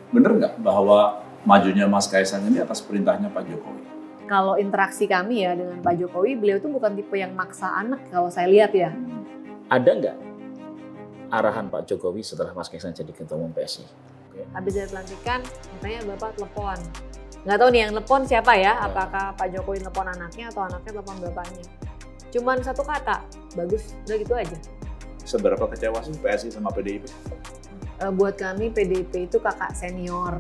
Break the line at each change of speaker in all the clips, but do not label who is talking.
Bener nggak bahwa majunya Mas Kaisang ini atas perintahnya Pak Jokowi?
Kalau interaksi kami ya dengan Pak Jokowi, beliau tuh bukan tipe yang maksa anak kalau saya lihat ya.
Ada nggak arahan Pak Jokowi setelah Mas Kaisang jadi ketua umum PSI?
Habis dari pelantikan, makanya Bapak telepon. Nggak tahu nih yang telepon siapa ya, apakah Pak Jokowi telepon anaknya atau anaknya telepon bapaknya. Cuman satu kata, bagus, udah gitu aja.
Seberapa kecewa sih PSI sama PDIP?
Buat kami PDIP itu kakak senior.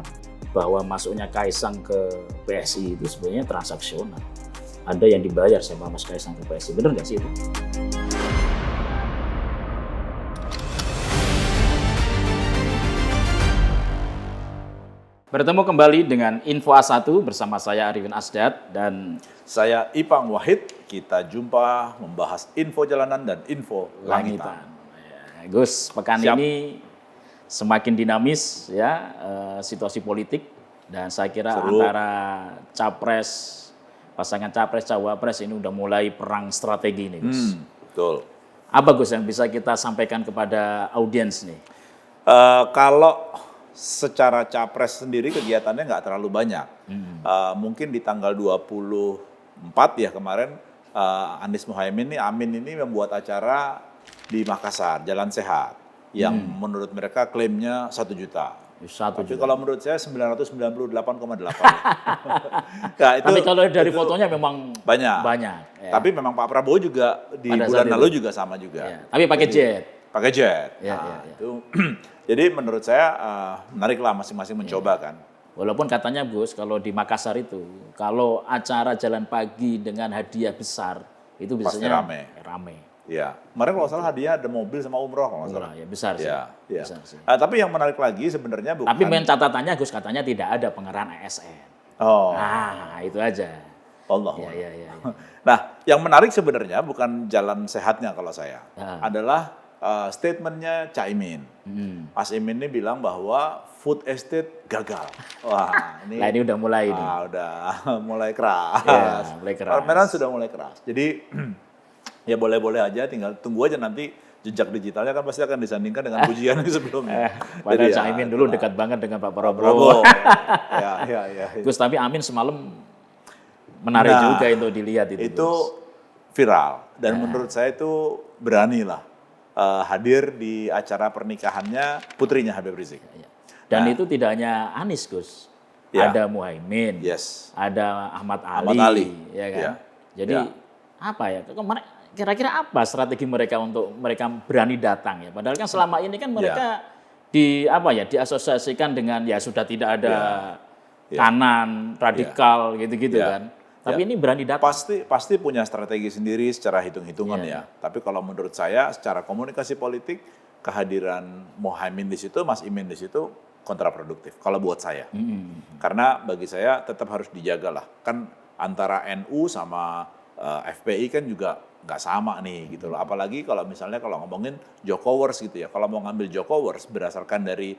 Bahwa masuknya Kaisang ke PSI itu sebenarnya transaksional. Ada yang dibayar sama Mas Kaisang ke PSI, benar nggak sih itu? Bertemu kembali dengan Info A1 bersama saya Arifin Asdad dan
Saya Ipang Wahid, kita jumpa membahas info jalanan dan info langitan.
Ya, Gus, pekan
Siap.
ini semakin dinamis ya situasi politik dan saya kira
Seru.
antara pasangan capres cawapres ini udah mulai perang strategi nih Gus.
Betul.
Apa Gus yang bisa kita sampaikan kepada audiens nih?
Kalau secara capres sendiri kegiatannya nggak terlalu banyak. Mungkin di tanggal 24 ya kemarin Anies Muhaimin Amin ini membuat acara di Makassar, Jalan Sehat, yang menurut mereka klaimnya 1 juta. Tapi kalau menurut saya 998,8. Nah,
Tapi kalau dari fotonya memang
banyak.
ya.
Tapi memang Pak Prabowo juga di
Pada
bulan
saat
lalu
itu.
juga sama juga.
Ya, tapi pakai jet.
Pakai jet.
Ya,
Nah,
ya.
itu jadi menurut saya menariklah masing-masing mencoba kan.
Walaupun katanya Gus, kalau di Makassar itu, kalau acara jalan pagi dengan hadiah besar, itu
Pasti
biasanya
rame. Ya, kemarin kalau salah hadiah ada mobil sama umroh kalau nggak salah.
Murah, ya besar sih.
Ya, ya.
Besar sih.
Tapi yang menarik lagi sebenarnya bukan.
Tapi main catatannya Gus katanya tidak ada pengerahan ASN.
Oh,
Nah, itu aja.
Allah.
Ya.
Nah, yang menarik sebenarnya bukan jalan sehatnya kalau saya,
Ah.
adalah statementnya Caimin. Mas Imin ini bilang bahwa food estate gagal. Wah, ini.
Nah, ini udah mulai ini.
Udah mulai keras.
Ya, mulai keras.
Permainan sudah mulai keras. Jadi ya boleh-boleh aja, tinggal tunggu aja nanti jejak digitalnya kan pasti akan disandingkan dengan pujian sebelumnya.
Padahal
Jadi
Caimin dulu dekat banget dengan Pak Prabowo.
Prabowo. Ya.
Gus, tapi Amin semalam menarik
Nah,
juga untuk dilihat itu.
Itu
Gus.
viral dan menurut saya itu berani lah hadir di acara pernikahannya putrinya Habib Rizik.
Dan itu tidak hanya Anies, Gus.
Ya.
Ada Muhaimin,
Yes.
ada Ahmad Ali,
Ahmad Ali.
ya kan?
Ya.
Jadi
Ya.
apa ya? Kira-kira apa strategi mereka untuk mereka berani datang ya? Padahal kan selama ini kan mereka diasosiasikan dengan ya sudah tidak ada kanan radikal gitu-gitu
Ya.
kan. Tapi ini berani datang.
Pasti punya strategi sendiri secara hitung-hitungan ya. Tapi kalau menurut saya secara komunikasi politik kehadiran Muhaimin di situ, Mas Imin di situ kontraproduktif kalau buat saya. Karena bagi saya tetap harus dijaga lah. Kan antara NU sama FPI kan juga nggak sama nih gitu loh. Apalagi kalau misalnya kalau ngomongin Jokowers gitu ya. Kalau mau ngambil Jokowers berdasarkan dari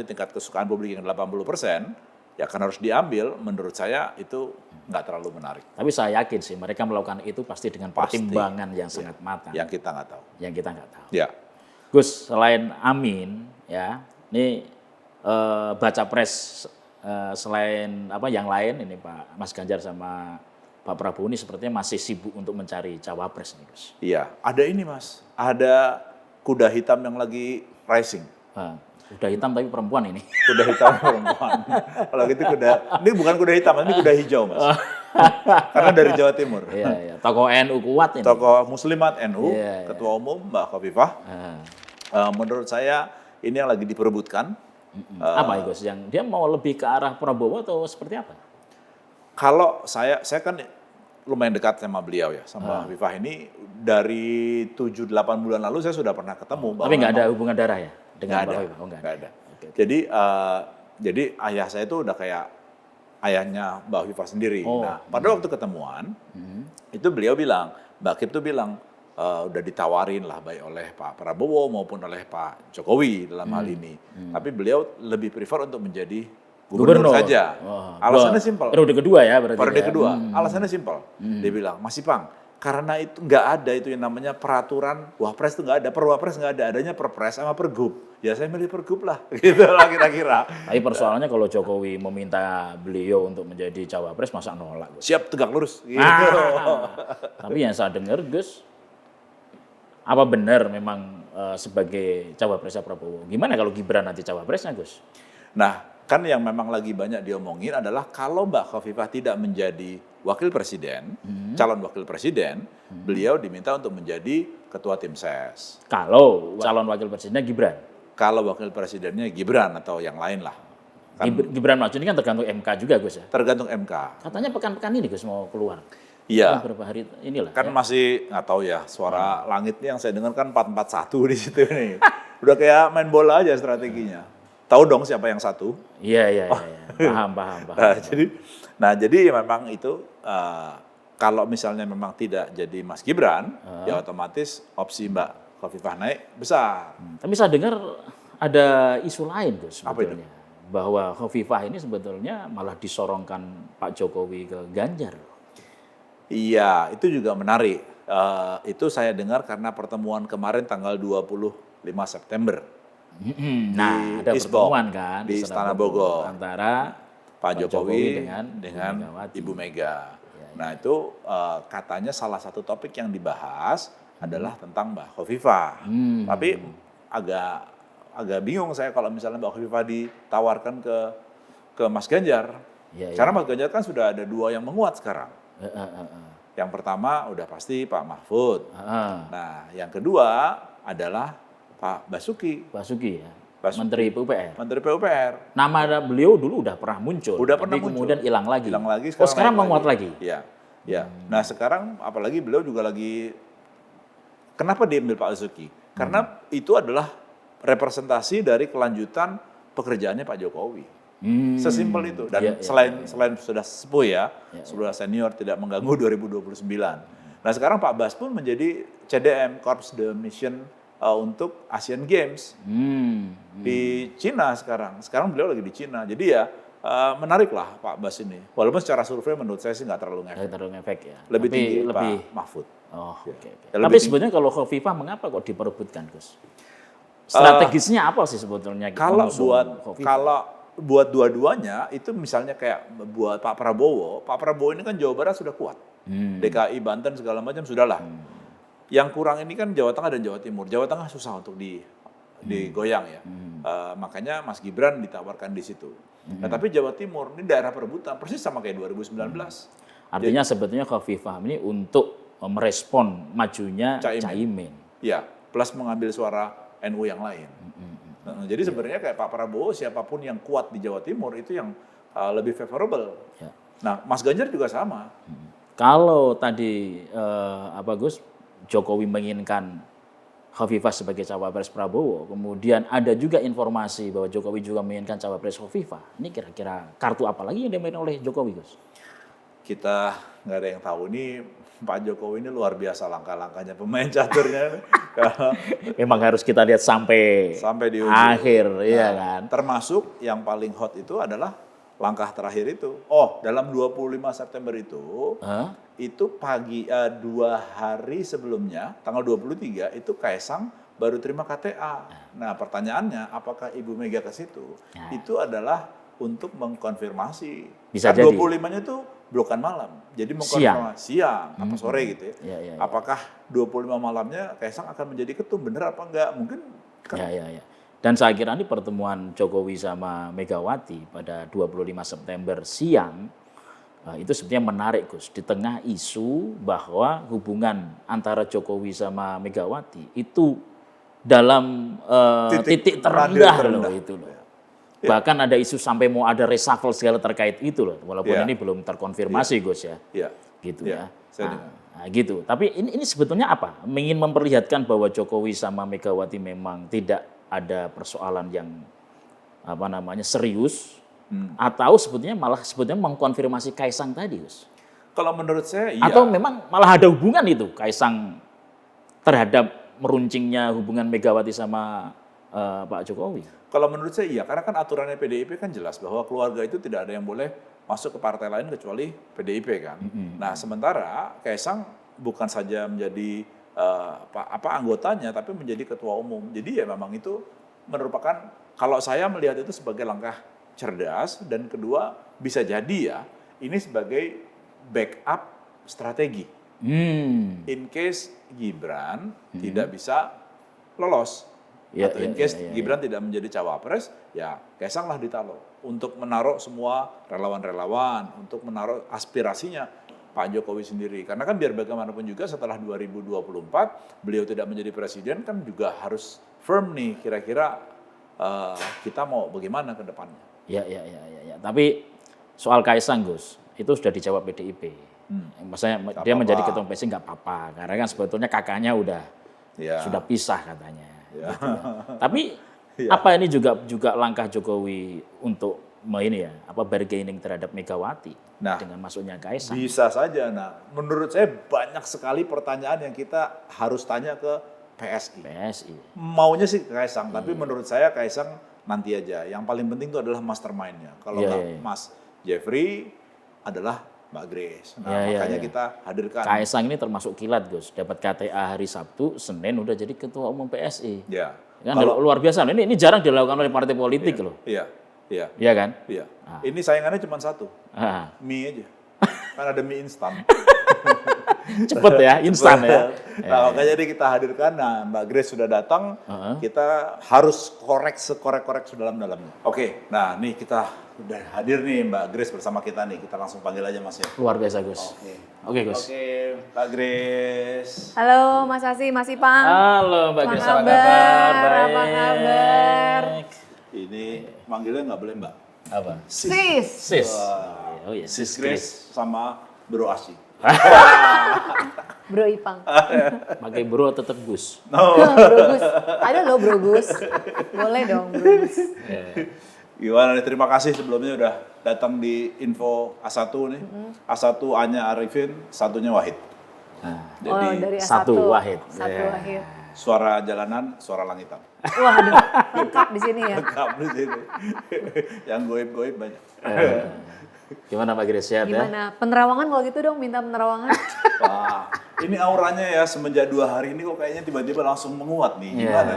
tingkat kesukaan publik yang 80%, ya kan harus diambil. Menurut saya itu nggak terlalu menarik.
Tapi saya yakin sih mereka melakukan itu pasti dengan pertimbangan yang sangat matang.
Yang kita nggak tahu.
Yang kita nggak tahu.
Ya.
Gus, selain Amin, ya, ini baca pres selain yang lain ini Pak Mas Ganjar sama Pak Prabowo ini sepertinya masih sibuk untuk mencari cawapres nih Gus.
Iya, ada ini Mas, ada kuda hitam yang lagi rising.
Udah hitam tapi perempuan ini.
Kuda hitam perempuan. Kalau gitu ini bukan kuda hitam, ini kuda hijau Mas. Karena dari Jawa Timur.
Iya. Tokoh NU kuat ini.
Tokoh Muslimat NU,
Iya.
Ketua Umum Mbak Khofifah. Menurut saya ini yang lagi diperebutkan.
Apa Gus? Yang dia mau lebih ke arah Prabowo atau seperti apa?
Kalau saya kan lumayan dekat sama beliau ya, sama Mbak Khofifah ini dari 7-8 bulan lalu saya sudah pernah ketemu.
Tapi nggak ada hubungan darah ya dengan Mbak Khofifah?
Nggak ada.
Oke.
Jadi ayah saya itu udah kayak ayahnya Mbak Khofifah sendiri. Nah, pada waktu ketemuan itu beliau bilang, Mbak Khif tuh bilang udah ditawarin lah baik oleh Pak Prabowo maupun oleh Pak Jokowi dalam hal ini. Tapi beliau lebih prefer untuk menjadi gubernur saja. Alasannya simpel.
Periode kedua ya berarti.
Periode
ya?
kedua. Alasannya simpel. Dia bilang, Mas Ipang, karena itu nggak ada itu yang namanya peraturan wapres itu nggak ada, perwapres nggak ada, adanya perpres sama pergub. ya saya milih Pergub lah, gitu lah kira-kira.
Tapi persoalannya kalau Jokowi meminta beliau untuk menjadi cawapres, masa nolak, Gus?
Siap tegak lurus. Gitu.
Tapi yang saya dengar, Gus, apa benar memang sebagai cawapresnya Prabowo? Gimana kalau Gibran nanti cawapresnya, Gus?
Nah, kan yang memang lagi banyak diomongin adalah kalau Mbak Khofifah tidak menjadi wakil presiden, calon wakil presiden, beliau diminta untuk menjadi ketua tim ses.
Kalau calon wakil presidennya Gibran?
Kalau wakil presidennya Gibran atau yang lain lah. Kan
Gibran maju ini kan tergantung MK juga, Gus ya?
tergantung MK.
Katanya pekan-pekan ini Gus mau keluar.
Iya.
Beberapa hari inilah.
Kan
ya.
masih nggak tahu ya, suara langit ini yang saya dengar kan 441 di situ nih. Udah kayak main bola aja strateginya. Tahu dong siapa yang satu?
Iya. Paham.
Jadi memang itu kalau misalnya memang tidak jadi Mas Gibran, ya otomatis opsi Mbak Khofifah naik besar.
Tapi saya dengar ada isu lain Gus
Apa itu?
sebetulnya. Bahwa Khofifah ini sebetulnya malah disorongkan Pak Jokowi ke Ganjar.
Iya, itu juga menarik. Itu saya dengar karena pertemuan kemarin tanggal 25 September.
Nah, ada
Isbok,
pertemuan kan
di Istana Bogor.
antara
Pak Jokowi
dengan
Ibu Mega. Nah itu katanya salah satu topik yang dibahas adalah tentang Mbak Khofifah. Tapi agak bingung saya kalau misalnya Mbak Khofifah ditawarkan ke Mas Ganjar. Karena Mas Ganjar kan sudah ada dua yang menguat sekarang. Yang pertama udah pasti Pak Mahfud. Nah yang kedua adalah Pak Basuki.
Basuki ya.
Basuki.
Menteri PUPR.
Menteri PUPR.
Nama beliau dulu udah pernah muncul.
Udah
tapi
pernah muncul.
kemudian hilang lagi.
Hilang lagi.
Sekarang
naik
menguat lagi.
Iya. Nah sekarang apalagi beliau juga lagi. Kenapa diambil Pak Basuki? Karena itu adalah representasi dari kelanjutan pekerjaannya Pak Jokowi. Sesimpel itu. Dan selain sudah sepuh ya, sudah senior tidak mengganggu 2029. Nah sekarang Pak Bas pun menjadi CDM, Corps de Mission untuk Asian Games di Cina sekarang. Sekarang beliau lagi di Cina. Jadi ya menarik lah Pak Bas ini. Walaupun secara survei menurut saya sih nggak terlalu ngefek.
Nggak terlalu ngefek ya.
Lebih
Tapi
tinggi
lebih
Pak Mahfud.
Oh, oke.
Ya,
Tapi sebenarnya kalau Khofifah mengapa kok diperebutkan, Gus? Strategisnya apa sih sebetulnya?
Kalau
Khofifah?
buat dua-duanya itu misalnya kayak buat Pak Prabowo ini kan Jawa Barat sudah kuat. DKI, Banten segala macam sudahlah. Yang kurang ini kan Jawa Tengah dan Jawa Timur. Jawa Tengah susah untuk digoyang ya. Makanya Mas Gibran ditawarkan di situ. Nah, tapi Jawa Timur ini daerah perebutan persis sama kayak 2019.
Artinya sebetulnya Khofifah ini untuk merespon majunya Caimin.
Ya, plus mengambil suara NU yang lain. Jadi sebenarnya kayak Pak Prabowo siapapun yang kuat di Jawa Timur itu yang lebih favorable.
Ya.
Nah, Mas Ganjar juga sama.
Kalau tadi Gus Jokowi menginginkan Khofifah sebagai cawapres Prabowo, kemudian ada juga informasi bahwa Jokowi juga menginginkan cawapres Khofifah. Ini kira-kira kartu apa lagi yang dimainkan oleh Jokowi, Gus?
Kita nggak ada yang tahu. Ini Pak Jokowi ini luar biasa langkah-langkahnya pemain caturnya.
Memang harus kita lihat sampai
di ujung.
akhir, iya kan?
Termasuk yang paling hot itu adalah langkah terakhir itu. Oh, dalam 25 September itu pagi 2 hari sebelumnya, tanggal 23 itu Kaisang baru terima KTA. Nah, pertanyaannya apakah Ibu Mega ke situ? Itu adalah untuk mengkonfirmasi.
Bisa jadi.
25-nya itu blokan malam. Jadi mengkonfirmasi siang apa sore gitu ya. Apakah 25 malamnya Kaisang akan menjadi ketum, bener apa enggak? Mungkin kan.
Ya. Dan saya kira ini pertemuan Jokowi sama Megawati pada 25 September siang itu sebenarnya menarik, Gus. Di tengah isu bahwa hubungan antara Jokowi sama Megawati itu dalam titik terendah loh itu loh. Ya. Bahkan ada isu sampai mau ada reshuffle segala terkait itu loh. Walaupun ini belum terkonfirmasi, Gus ya. Gitu ya. Nah, gitu. Tapi ini sebetulnya apa? Ingin memperlihatkan bahwa Jokowi sama Megawati memang tidak ada persoalan yang serius, atau sebetulnya mengkonfirmasi Kaisang tadi, Gus.
Kalau menurut saya iya.
Atau memang malah ada hubungan itu Kaisang terhadap meruncingnya hubungan Megawati sama Pak Jokowi.
Kalau menurut saya iya, karena kan aturannya PDIP kan jelas bahwa keluarga itu tidak ada yang boleh masuk ke partai lain kecuali PDIP kan. Nah, sementara Kaisang bukan saja menjadi anggotanya tapi menjadi ketua umum. Jadi ya memang itu merupakan, kalau saya melihat itu sebagai langkah cerdas, dan kedua bisa jadi ya ini sebagai backup strategi. In case Gibran tidak bisa lolos, atau in case Gibran tidak menjadi cawapres, ya Kaisang lah ditaruh untuk menaruh semua relawan-relawan, untuk menaruh aspirasinya Pak Jokowi sendiri. Karena kan biar bagaimanapun juga setelah 2024 beliau tidak menjadi presiden kan juga harus firm nih kira-kira kita mau bagaimana ke depannya.
Ya. Tapi soal Kaisang, Gus, itu sudah dijawab PDIP. Maksudnya dia menjadi ketua PSI nggak apa-apa, karena kan sebetulnya kakaknya sudah pisah katanya. Gitu ya. Tapi apa ini juga langkah Jokowi untuk bargaining terhadap Megawati dengan masuknya Kaisang?
Bisa saja. Nah, menurut saya banyak sekali pertanyaan yang kita harus tanya ke PSI. Maunya sih ke Kaisang, tapi menurut saya Kaisang nanti aja. Yang paling penting itu adalah mastermind-nya. Kalau Mas Jeffrey adalah Mbak Grace. Nah, makanya kita hadirkan.
Kaisang ini termasuk kilat, Gus. Dapat KTA hari Sabtu, Senin udah jadi ketua umum PSI.
Ya.
Kan luar biasa. Ini jarang dilakukan oleh partai politik loh.
Iya.
Iya kan?
Iya. Ini saingannya cuma satu. Mie aja. Kan ada mie instan.
Cepet ya, instan ya.
Nah, makanya jadi kita hadirkan. Nah, Mbak Grace sudah datang. Kita harus sekorek-korek sedalam-dalamnya. Oke, nah nih kita udah hadir nih Mbak Grace bersama kita nih. Kita langsung panggil aja Mas ya.
Luar biasa, Gus. Oke, Gus.
Oke, Mbak Grace.
Halo Mas Asi, Mas Ipang.
Halo Mbak Grace, apa
kabar?
kabar?
Apa kabar?
Ini manggilnya nggak boleh Mbak.
Apa?
Sis.
Oh iya,
Sis Grace sama Bro Asi.
Bro Ipang.
Pakai bro tetap Gus.
Bro Gus. Ada loh Bro Gus. Boleh dong Bro Gus.
Gimana nih, terima kasih sebelumnya udah datang di Info A1 nih. A1 A-nya Arifin, satunya Wahid. Jadi
dari A1.
satu Wahid.
Satu Wahid.
suara jalanan, suara langitan.
Wah, aduh, lengkap di sini ya.
Lengkap di sini. Yang goib-goib banyak.
Gimana Pak Grace, sehat ya?
Gimana? Penerawangan kalau gitu dong, minta penerawangan.
Wah, ini auranya ya semenjak 2 hari ini kok kayaknya tiba-tiba langsung menguat nih. Gimana?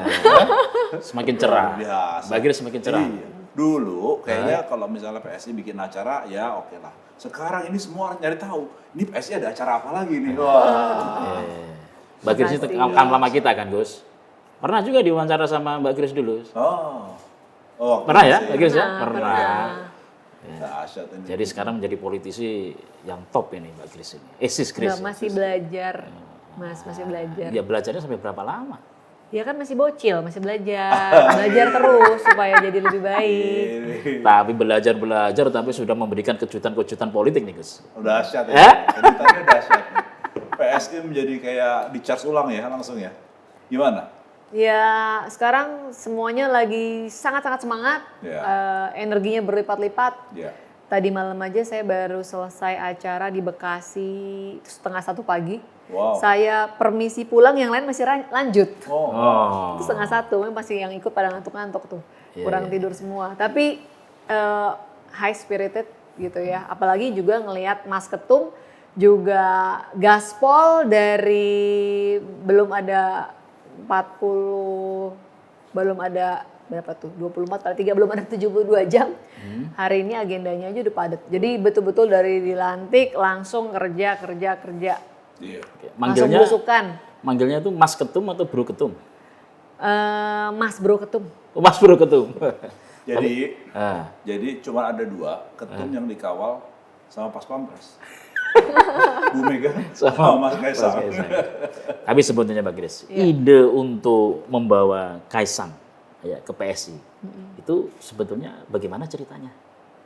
Semakin cerah.
Biasa.
Pak Grace semakin cerah.
Iya. Dulu kayaknya kalau misalnya PSI bikin acara ya oke lah. Sekarang ini semua orang nyari tahu, ini PSI ada acara apa lagi nih. Wah.
Mbak Grace itu kan lama kita kan Gus. Pernah juga diwawancara sama Mbak Grace dulu.
Oh,
pernah ya Mbak Grace ya? Pernah.
Dahsyat ini.
Jadi sekarang menjadi politisi yang top ini Mbak Grace ini. Sis Grace.
Masih belajar, Mas, masih belajar.
Ya belajarnya sampai berapa lama?
Ya kan masih bocil, masih belajar terus supaya jadi lebih baik.
Tapi belajar tapi sudah memberikan kejutan-kejutan politik nih Gus.
Dahsyat ya. Ceritanya dahsyat. PSI menjadi kayak di-charge ulang ya langsung ya. Gimana?
Ya sekarang semuanya lagi sangat-sangat semangat, energinya berlipat-lipat. Tadi malam aja saya baru selesai acara di Bekasi 12:30 pagi.
Wow.
Saya permisi pulang, yang lain masih lanjut. Itu 12:30, masih yang ikut pada ngantuk-ngantuk tuh, kurang tidur semua. Tapi high spirited gitu ya, apalagi juga ngelihat Mas Ketum juga gaspol dari belum ada 40, belum ada berapa tuh, 24 kali 3, belum ada 72 jam. Hari ini agendanya aja udah padat. Jadi betul-betul dari dilantik langsung kerja.
Manggilnya,
langsung belusukan.
Manggilnya itu Mas Ketum atau Bro Ketum?
Mas Bro Ketum.
Oh, Mas Bro Ketum.
Jadi cuma ada 2 ketum yang dikawal sama Pas Pampres. Bu Mega sama Mas Kaisang.
Tapi sebetulnya Mbak Grace, ide untuk membawa Kaisang ya ke PSI itu sebetulnya bagaimana ceritanya?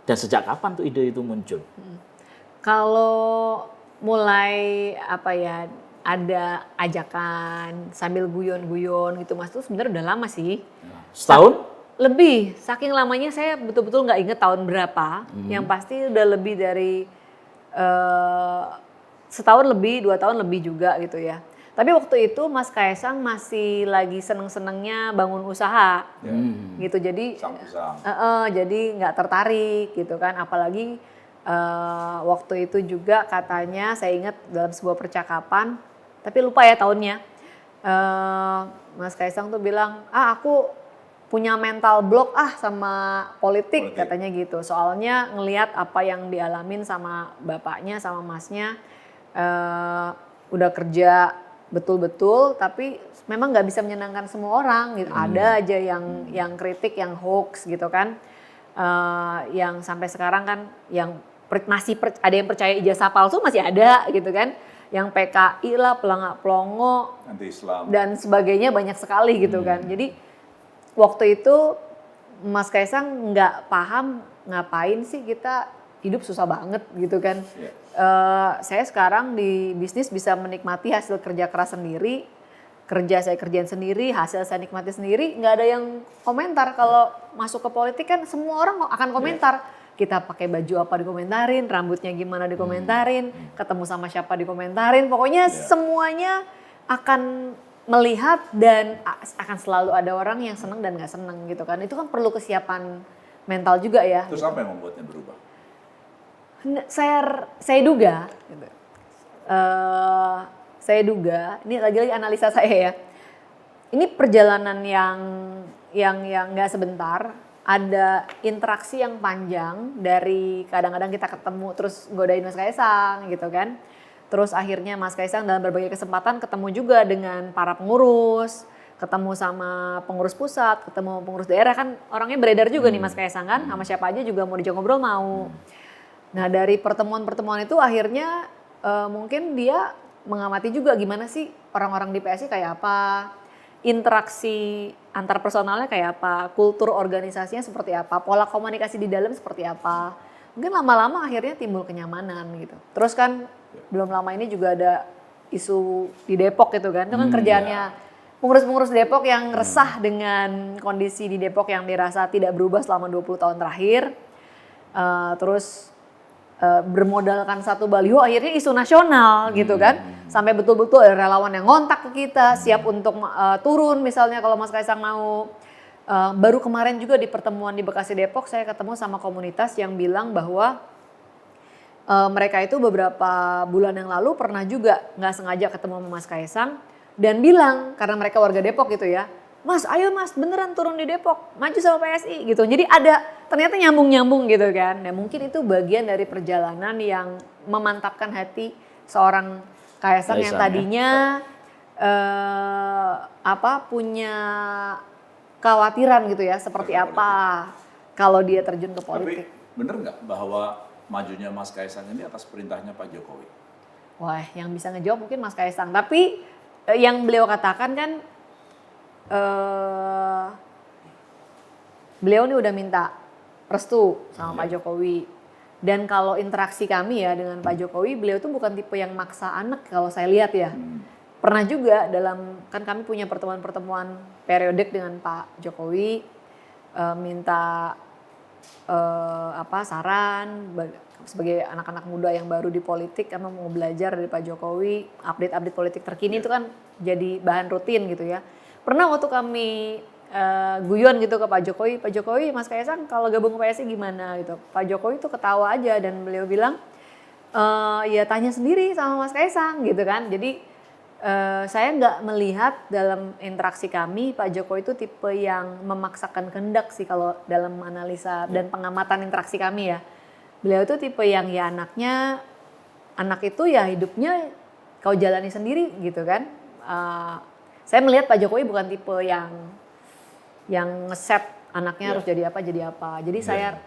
Dan sejak kapan tuh ide itu muncul?
Kalau mulai ada ajakan sambil guyon-guyon gitu Mas, tuh sebenarnya udah lama sih.
Setahun?
Lebih, saking lamanya saya betul-betul nggak inget tahun berapa. Yang pasti udah lebih dari setahun lebih, 2 tahun lebih juga gitu ya. Tapi waktu itu Mas Kaisang masih lagi seneng-senengnya bangun usaha, gitu. Jadi, jadi nggak tertarik gitu kan. Apalagi waktu itu juga katanya, saya ingat dalam sebuah percakapan, tapi lupa ya tahunnya. Mas Kaisang tuh bilang, aku punya mental block sama politik katanya gitu. Soalnya ngelihat apa yang dialamin sama bapaknya sama masnya, udah kerja betul-betul tapi memang nggak bisa menyenangkan semua orang gitu. Ada aja yang kritik, yang hoax gitu kan. Yang sampai sekarang kan yang ada yang percaya ijazah palsu masih ada gitu kan. Yang PKI lah, pelangak-pelongo,
anti-Islam
dan sebagainya banyak sekali gitu kan. Jadi waktu itu Mas Kaisang nggak paham ngapain sih kita hidup susah banget gitu kan. Saya sekarang di bisnis bisa menikmati hasil kerja keras sendiri, saya kerjain sendiri, hasil saya nikmati sendiri, nggak ada yang komentar. Kalau masuk ke politik kan semua orang akan komentar. Kita pakai baju apa dikomentarin, rambutnya gimana dikomentarin, ketemu sama siapa dikomentarin, pokoknya semuanya akan melihat dan akan selalu ada orang yang senang dan nggak senang gitu kan. Itu kan perlu kesiapan mental juga ya.
Terus apa yang membuatnya berubah?
Saya duga, gitu. Saya duga, ini lagi-lagi analisa saya ya. Ini perjalanan yang nggak sebentar, ada interaksi yang panjang dari kadang-kadang kita ketemu terus godain Mas Kaisang gitu kan. Terus akhirnya Mas Kaisang dalam berbagai kesempatan ketemu juga dengan para pengurus, ketemu sama pengurus pusat, ketemu pengurus daerah kan orangnya beredar juga nih Mas Kaisang kan, sama siapa aja juga mau diajak ngobrol mau. Nah dari pertemuan-pertemuan itu akhirnya mungkin dia mengamati juga gimana sih orang-orang di PSI kayak apa, interaksi antar personalnya kayak apa, kultur organisasinya seperti apa, pola komunikasi di dalam seperti apa. Mungkin lama-lama akhirnya timbul kenyamanan gitu. Terus kan belum lama ini juga ada isu di Depok gitu kan, itu kan kerjaannya pengurus-pengurus Depok yang resah dengan kondisi di Depok yang dirasa tidak berubah selama 20 tahun terakhir. Terus bermodalkan satu baliho akhirnya isu nasional gitu kan. Sampai betul-betul ada relawan yang ngontak ke kita, siap untuk turun misalnya kalau Mas Kaisang mau. Baru kemarin juga di pertemuan di Bekasi Depok saya ketemu sama komunitas yang bilang bahwa mereka itu beberapa bulan yang lalu pernah juga nggak sengaja ketemu sama Mas Kaisang dan bilang karena mereka warga Depok gitu ya, Mas ayo Mas beneran turun di Depok, maju sama PSI gitu. Jadi ada ternyata nyambung-nyambung gitu kan. Nah mungkin itu bagian dari perjalanan yang memantapkan hati seorang Kaisang yang tadinya punya kekhawatiran gitu ya seperti apa kalau dia terjun ke politik.
Tapi bener nggak bahwa majunya Mas Kaisang ini atas perintahnya Pak Jokowi?
Wah yang bisa ngejawab mungkin Mas Kaisang. Tapi yang beliau katakan kan beliau ini udah minta restu sama Pak Jokowi. Dan kalau interaksi kami ya dengan Pak Jokowi, beliau tuh bukan tipe yang maksa anak kalau saya lihat ya. Pernah juga kan kami punya pertemuan-pertemuan periodik dengan Pak Jokowi, minta saran sebagai anak-anak muda yang baru di politik, kami mau belajar dari Pak Jokowi, update-update politik terkini itu kan jadi bahan rutin gitu ya. Pernah waktu kami guyon gitu ke Pak Jokowi Mas Kaisang kalau gabung ke PSI gimana gitu. Pak Jokowi tuh ketawa aja dan beliau bilang ya tanya sendiri sama Mas Kaisang gitu kan. Jadi saya nggak melihat dalam interaksi kami Pak Jokowi itu tipe yang memaksakan kehendak sih kalau dalam analisa dan pengamatan interaksi kami ya. Beliau itu tipe yang ya anak itu ya hidupnya kau jalani sendiri gitu kan. Saya melihat Pak Jokowi bukan tipe yang ngeset anaknya harus jadi apa. Jadi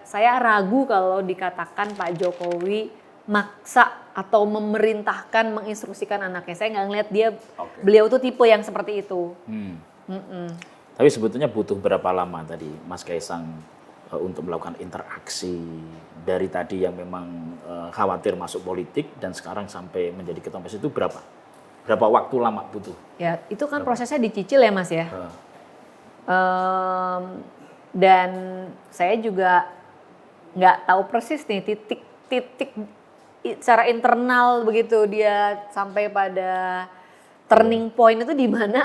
saya ragu kalau dikatakan Pak Jokowi maksa atau memerintahkan, menginstruksikan anaknya. Saya nggak ngeliat beliau tuh tipe yang seperti itu.
Tapi sebetulnya butuh berapa lama tadi Mas Kaisang untuk melakukan interaksi dari tadi yang memang khawatir masuk politik dan sekarang sampai menjadi ketua PSI itu berapa? Berapa waktu lama butuh? Ya
itu kan prosesnya dicicil ya Mas ya. Dan saya juga nggak tahu persis nih titik secara internal begitu dia sampai pada turning point itu di mana.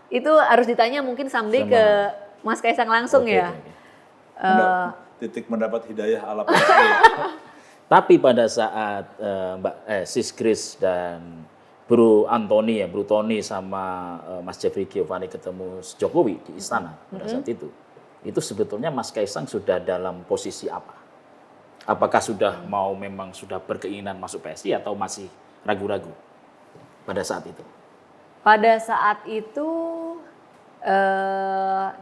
Itu harus ditanya mungkin someday ke Mas Kaisang langsung ya.
Titik mendapat hidayah ala PSI.
Tapi pada saat Sis Kris dan Bro Antoni ya, Bro Tony sama Mas Jeffrey Giovanni ketemu Jokowi di istana pada saat itu sebetulnya Mas Kaisang sudah dalam posisi apa? Apakah sudah memang sudah berkeinginan masuk PSI atau masih ragu-ragu pada saat itu?
Pada saat itu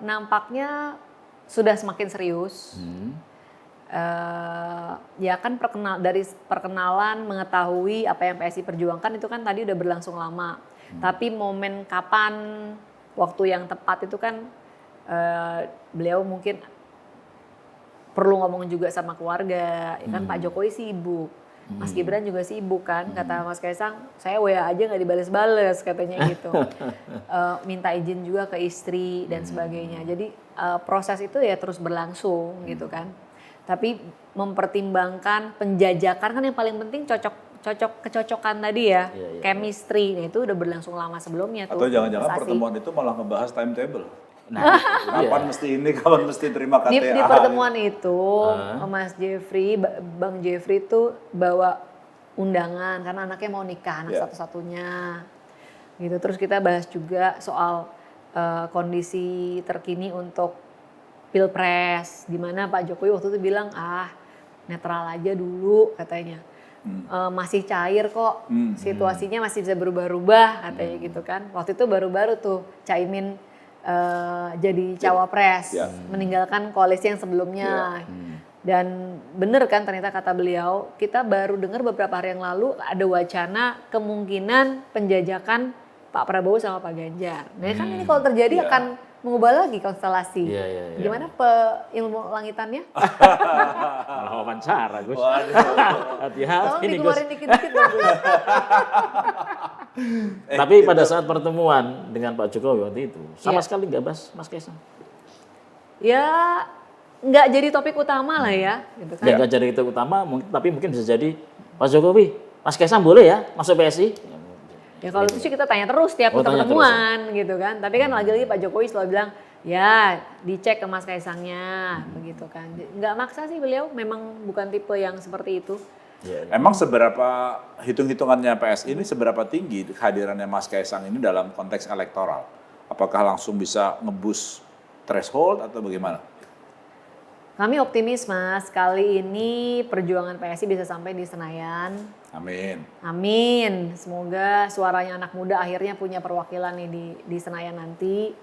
nampaknya sudah semakin serius. Ya kan dari perkenalan mengetahui apa yang PSI perjuangkan itu kan tadi udah berlangsung lama. Tapi momen kapan waktu yang tepat itu kan beliau mungkin perlu ngomong juga sama keluarga. Ya kan Pak Jokowi sibuk. Mas Gibran juga sibuk kan, kata Mas Kaisang, saya WA aja nggak dibales-bales katanya gitu. Minta izin juga ke istri dan sebagainya. Jadi proses itu ya terus berlangsung gitu kan. Tapi mempertimbangkan penjajakan kan yang paling penting kecocokan tadi ya, chemistry. Nah itu udah berlangsung lama sebelumnya tuh.
Atau jangan-jangan pertemuan itu malah ngebahas timetable. Nah, kapan mesti ini, kapan mesti terima KTA.
Di pertemuan itu, Mas Jeffrey, Bang Jeffrey itu bawa undangan karena anaknya mau nikah, anak satu-satunya. Gitu. Terus kita bahas juga soal kondisi terkini untuk Pilpres, di mana Pak Jokowi waktu itu bilang, netral aja dulu katanya. Masih cair kok, situasinya masih bisa berubah-ubah katanya gitu kan. Waktu itu baru-baru tuh Caimin jadi cawapres, meninggalkan koalisi yang sebelumnya. Dan benar kan ternyata kata beliau, kita baru dengar beberapa hari yang lalu ada wacana kemungkinan penjajakan Pak Prabowo sama Pak Ganjar. Nah kan ini kalau terjadi akan mengubah lagi konstelasi. Gimana ilmu langitannya?
Malah wawancara Gus. Hati-hati nih Gus.
Dikit-dikit dong Gus.
Tapi pada saat pertemuan dengan Pak Jokowi waktu itu, sama sekali nggak bahas Mas Kaisang?
Ya nggak jadi topik utama lah ya. Gitu kan.
Ya nggak jadi topik utama, tapi mungkin bisa jadi Pak Jokowi, Mas Kaisang boleh ya masuk PSI?
Ya kalau itu sih kita tanya terus tiap pertemuan gitu kan. Tapi kan lagi-lagi Pak Jokowi selalu bilang, ya dicek ke Mas Kaisangnya begitu kan. Nggak maksa sih beliau, memang bukan tipe yang seperti itu.
Emang seberapa hitung-hitungannya PSI ini seberapa tinggi kehadirannya Mas Kaisang ini dalam konteks elektoral? Apakah langsung bisa ngebus threshold atau bagaimana?
Kami optimis Mas, kali ini perjuangan PSI bisa sampai di Senayan.
Amin.
Amin, semoga suaranya anak muda akhirnya punya perwakilan nih di Senayan nanti.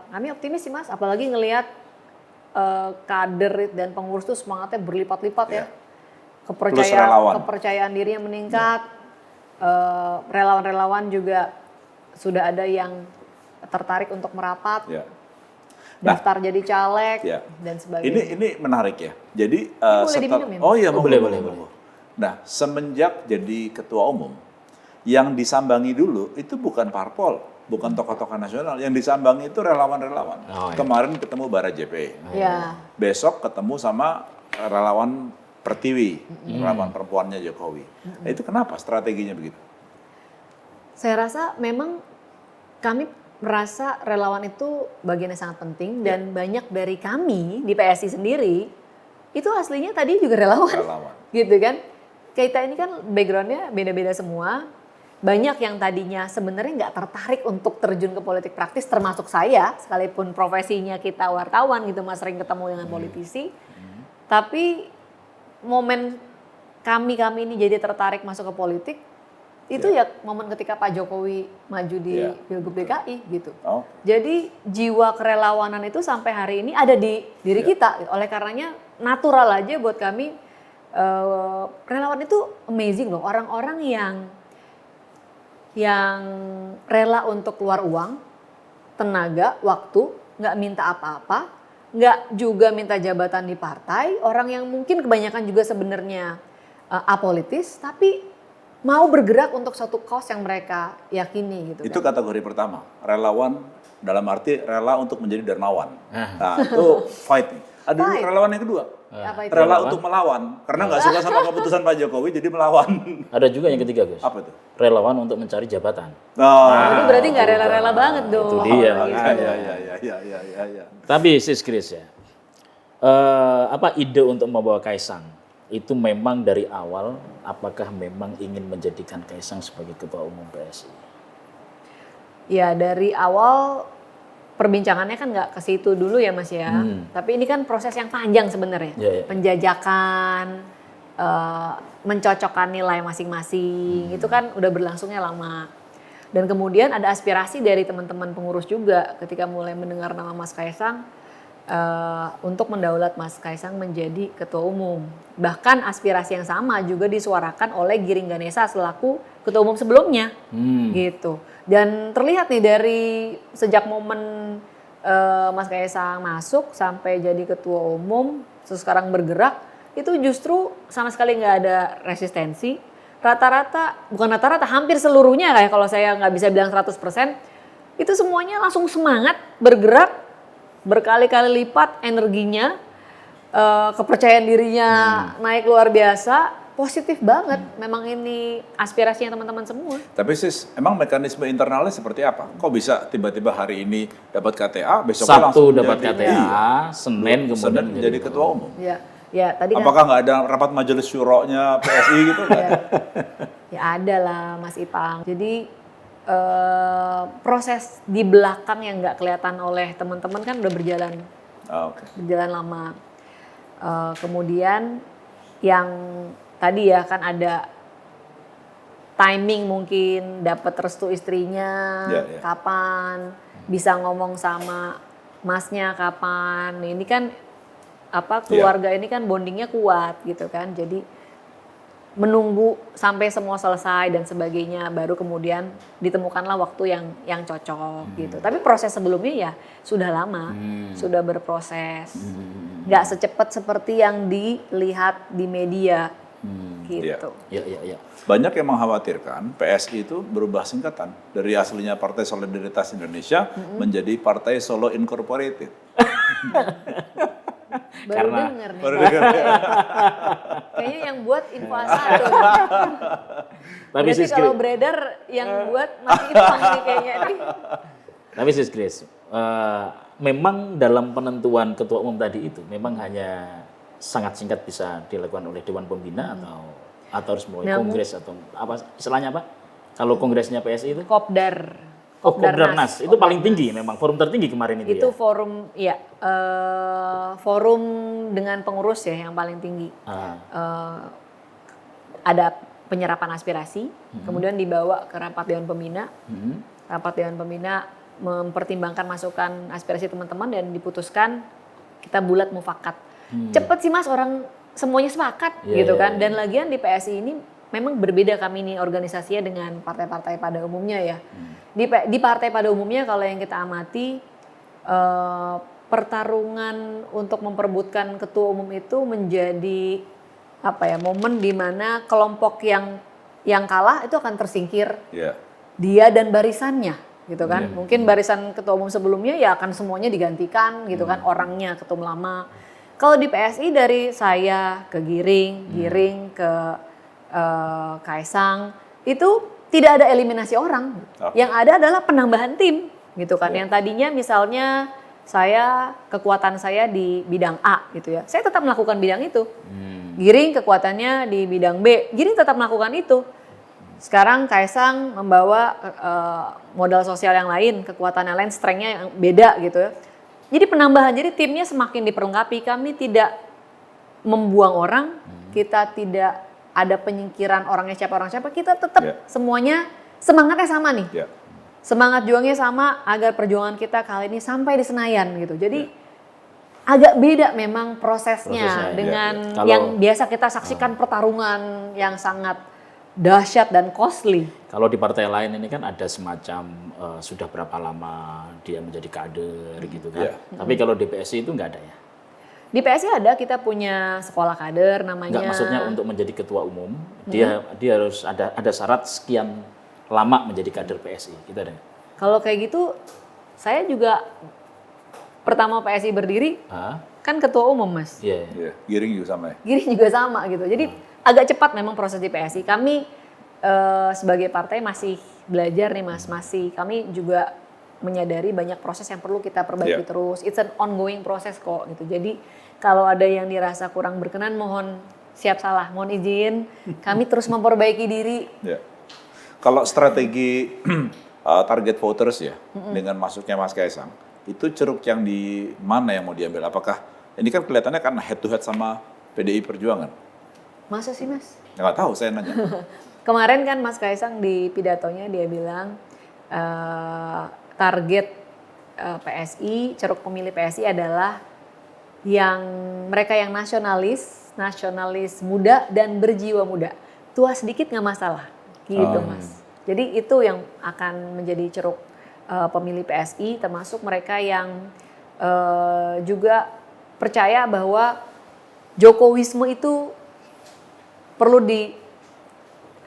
Kami optimis sih Mas, apalagi ngelihat kader dan pengurus tuh semangatnya berlipat-lipat ya. Kepercayaan dirinya meningkat, relawan-relawan juga sudah ada yang tertarik untuk merapat, daftar jadi caleg dan sebagainya.
Ini menarik ya. Jadi
boleh diminum ya?
Oh iya
boleh.
Nah semenjak jadi ketua umum, yang disambangi dulu itu bukan parpol, bukan tokoh-tokoh nasional, yang disambangi itu relawan-relawan. Kemarin ketemu Bara JP, besok ketemu sama relawan Pertiwi, relawan perempuannya Jokowi. Nah, itu kenapa strateginya begitu?
Saya rasa memang kami merasa relawan itu bagian yang sangat penting dan banyak dari kami di PSI sendiri itu aslinya tadi juga relawan. Gitu kan. Kita ini kan backgroundnya beda-beda semua. Banyak yang tadinya sebenarnya nggak tertarik untuk terjun ke politik praktis, termasuk saya, sekalipun profesinya kita wartawan gitu, Mas, sering ketemu dengan politisi. Tapi momen kami ini jadi tertarik masuk ke politik, itu ya momen ketika Pak Jokowi maju di Pilgub DKI gitu. Jadi jiwa kerelawanan itu sampai hari ini ada di diri kita. Oleh karenanya natural aja buat kami, relawan itu amazing loh. Orang-orang yang rela untuk keluar uang, tenaga, waktu, nggak minta apa-apa, nggak juga minta jabatan di partai, orang yang mungkin kebanyakan juga sebenarnya apolitis, tapi mau bergerak untuk suatu cause yang mereka yakini gitu.
Itu kan kategori pertama, relawan dalam arti rela untuk menjadi dermawan. Nah itu fight nih. Ada relawan yang kedua, rela untuk melawan, karena nggak suka sama keputusan Pak Jokowi, jadi melawan.
Ada juga yang ketiga Gus.
Apa itu?
Relawan untuk mencari jabatan.
Itu berarti nggak rela-rela banget dong.
Itu dia.
Ya.
Tapi Sis Chris ya, apa ide untuk membawa Kaisang itu memang dari awal apakah memang ingin menjadikan Kaisang sebagai ketua umum PSI?
Ya dari awal perbincangannya kan nggak ke situ dulu ya Mas ya. Tapi ini kan proses yang panjang sebenarnya. Penjajakan, mencocokkan nilai masing-masing, itu kan udah berlangsungnya lama. Dan kemudian ada aspirasi dari teman-teman pengurus juga ketika mulai mendengar nama Mas Kaisang untuk mendaulat Mas Kaisang menjadi ketua umum. Bahkan aspirasi yang sama juga disuarakan oleh Giring Ganesa selaku ketua umum sebelumnya, gitu. Dan terlihat nih dari sejak momen Mas Kaisang masuk sampai jadi ketua umum, sekarang bergerak, itu justru sama sekali nggak ada resistensi. Bukan rata-rata, hampir seluruhnya kayak kalau saya nggak bisa bilang 100%, itu semuanya langsung semangat, bergerak, berkali-kali lipat energinya, kepercayaan dirinya naik luar biasa, positif banget. Memang ini aspirasinya teman-teman semua.
Tapi Sis, emang mekanisme internalnya seperti apa? Kok bisa tiba-tiba hari ini dapat KTA, besok
Sabtu
langsung
dapat
jadi-
KTA, Senin kemudian
jadi ketua umum?
Ya tadi kan.
Apakah nggak ada rapat majelis syuronya PSI gitu?
Ya ada lah Mas Ipang. Jadi proses di belakang yang nggak kelihatan oleh teman-teman kan udah berjalan berjalan lama. Kemudian yang tadi ya kan ada timing mungkin dapat restu istrinya kapan, bisa ngomong sama masnya kapan. Ini kan keluarga ini kan bondingnya kuat gitu kan. Jadi menunggu sampai semua selesai dan sebagainya baru kemudian ditemukanlah waktu yang cocok gitu. Tapi proses sebelumnya ya sudah lama, sudah berproses. Nggak secepat seperti yang dilihat di media gitu.
Ya.
Banyak yang mengkhawatirkan PSI itu berubah singkatan dari aslinya Partai Solidaritas Indonesia menjadi Partai Solo Incorporated.
Baru denger nih. Kayaknya yang buat info satu.
Tapi
Berarti
Sis
kalau beredar yang buat Mas Ipang nih kayaknya nih.
Tapi Sis Grace, memang dalam penentuan ketua umum tadi itu memang hanya sangat singkat bisa dilakukan oleh Dewan Pembina atau harus melalui kongres atau apa istilahnya apa? Kalau kongresnya PSI itu? Kopdarnas itu paling tinggi memang forum tertinggi kemarin itu
ya.
Forum
Forum dengan pengurus ya yang paling tinggi. Ada penyerapan aspirasi, kemudian dibawa ke rapat Dewan Pembina. Rapat Dewan Pembina mempertimbangkan masukan aspirasi teman-teman dan diputuskan kita bulat mufakat. Cepet sih Mas, orang semuanya sepakat gitu kan. Dan lagian di PSI ini memang berbeda kami nih organisasinya dengan partai-partai pada umumnya ya. Di partai pada umumnya kalau yang kita amati pertarungan untuk memperebutkan ketua umum itu menjadi momen di mana kelompok yang kalah itu akan tersingkir. Dia dan barisannya gitu kan. Mungkin barisan ketua umum sebelumnya ya akan semuanya digantikan gitu kan, orangnya ketum lama. Kalau di PSI dari saya ke Giring ke Kaisang itu tidak ada eliminasi orang. Yang ada adalah penambahan tim gitu kan. Yang tadinya misalnya kekuatan saya di bidang A gitu ya. Saya tetap melakukan bidang itu. Giring kekuatannya di bidang B. Giring tetap melakukan itu. Sekarang Kaisang membawa modal sosial yang lain, kekuatan yang lain, strength-nya yang beda gitu ya. Jadi penambahan, jadi timnya semakin diperlengkapi. Kami tidak membuang orang, kita tidak ada penyingkiran orang siapa, kita tetap semuanya semangatnya sama nih. Semangat juangnya sama agar perjuangan kita kali ini sampai di Senayan gitu. Jadi agak beda memang prosesnya dengan yang biasa kita saksikan pertarungan yang sangat dahsyat dan costly.
Kalau di partai lain ini kan ada semacam sudah berapa lama dia menjadi kader gitu kan. Tapi kalau di PSI itu nggak ada ya?
Di PSI ada, kita punya sekolah kader namanya.
Enggak, maksudnya untuk menjadi ketua umum, dia harus ada syarat sekian lama menjadi kader PSI, gitu ada.
Kalau kayak gitu, saya juga pertama PSI berdiri, kan ketua umum Mas.
Iya. Giring juga sama ya?
Giring juga sama gitu. Jadi agak cepat memang proses di PSI. Kami sebagai partai masih belajar nih Mas, kami juga menyadari banyak proses yang perlu kita perbaiki terus. It's an ongoing proses kok gitu. Jadi kalau ada yang dirasa kurang berkenan mohon siap salah, mohon izin. Kami terus memperbaiki diri.
Ya. Kalau strategi target voters ya, dengan masuknya Mas Kaisang, itu ceruk yang di mana yang mau diambil? Apakah ini kan kelihatannya kan head to head sama PDI Perjuangan?
Masa sih Mas?
Nggak tahu, saya nanya.
Kemarin kan Mas Kaisang di pidatonya dia bilang target PSI, ceruk pemilih PSI adalah yang mereka yang nasionalis muda dan berjiwa muda. Tua sedikit nggak masalah, gitu Mas. Jadi itu yang akan menjadi ceruk pemilih PSI, termasuk mereka yang juga percaya bahwa Jokowisme itu perlu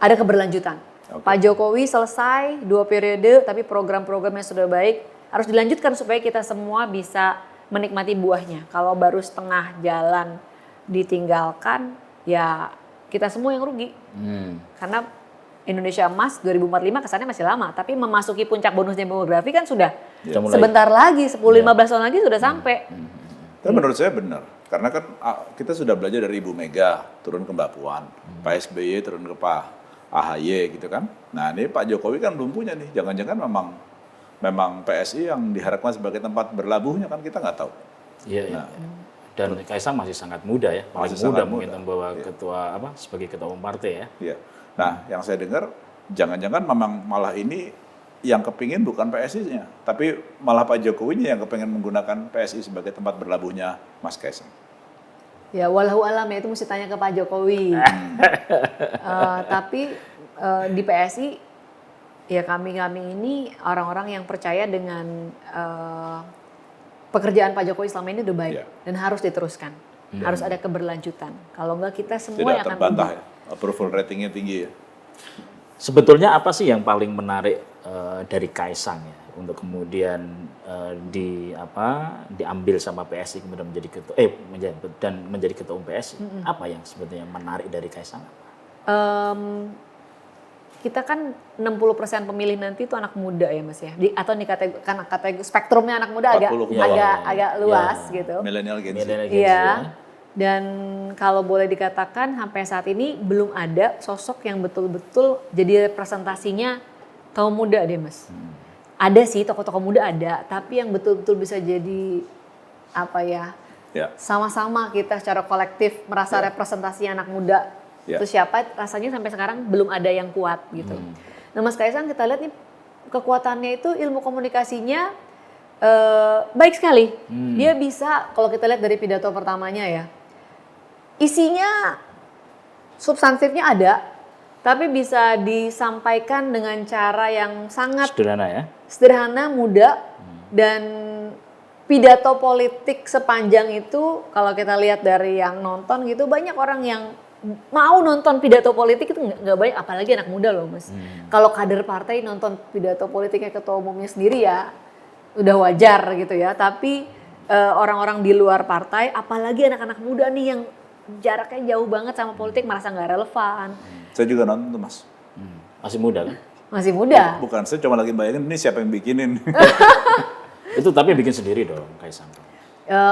ada keberlanjutan.
Okay.
Pak Jokowi selesai 2 periode, tapi program-programnya sudah baik, harus dilanjutkan supaya kita semua bisa menikmati buahnya. Kalau baru setengah jalan ditinggalkan, ya kita semua yang rugi. Karena Indonesia Emas 2045 kesannya masih lama, tapi memasuki puncak bonus demografi kan sudah sebentar lagi, 10-15 tahun lagi sudah sampai.
Tapi menurut saya benar, karena kan kita sudah belajar dari Ibu Mega turun ke Mbak Puan, Pak SBY turun ke Pak AHY gitu kan. Nah ini Pak Jokowi kan belum punya nih, jangan-jangan memang PSI yang diharapkan sebagai tempat berlabuhnya kan kita nggak tahu.
Iya. Nah, dan Kaisang masih sangat muda ya, paling muda mungkin membawa ketua sebagai ketua umum partai ya.
Iya. Nah yang saya dengar jangan-jangan memang malah ini yang kepingin bukan PSI-nya, tapi malah Pak Jokowi yang kepingin menggunakan PSI sebagai tempat berlabuhnya Mas Kaisang.
Ya walau alam ya itu mesti tanya ke Pak Jokowi. Tapi di PSI ya kami ini orang-orang yang percaya dengan pekerjaan Pak Jokowi selama ini udah baik dan harus diteruskan, harus ada keberlanjutan. Kalau enggak kita semua
tidak
yang akan
terbantah ya, approval ratingnya tinggi ya.
Sebetulnya apa sih yang paling menarik dari Kaisang ya untuk kemudian diambil sama PSI kemudian menjadi ketua umum PSI? Apa yang sebetulnya menarik dari Kaisang?
Kita kan 60% pemilih nanti itu anak muda ya Mas ya. Atau di kategori spektrumnya anak muda agak luas gitu.
Millennial Gen Z.
Iya. Dan kalau boleh dikatakan sampai saat ini belum ada sosok yang betul-betul jadi representasinya kaum muda deh Mas. Ada sih tokoh-tokoh muda ada, tapi yang betul-betul bisa jadi sama-sama kita secara kolektif merasa representasi anak muda. Itu siapa rasanya sampai sekarang belum ada yang kuat gitu. Nah Mas Kaisang kita lihat nih kekuatannya itu ilmu komunikasinya baik sekali. Dia bisa kalau kita lihat dari pidato pertamanya ya, isinya substantifnya ada, tapi bisa disampaikan dengan cara yang sangat sederhana, mudah, dan pidato politik sepanjang itu kalau kita lihat dari yang nonton gitu banyak orang yang mau nonton pidato politik itu nggak banyak, apalagi anak muda loh Mas. Kalau kader partai nonton pidato politiknya ketua umumnya sendiri ya udah wajar gitu ya. Tapi orang-orang di luar partai, apalagi anak-anak muda nih yang jaraknya jauh banget sama politik merasa nggak relevan.
Saya juga nonton tuh Mas.
Masih muda kan?
Masih muda.
Bukan, saya cuma lagi bayangin ini siapa yang bikinin.
Itu tapi bikin sendiri dong Kaisang.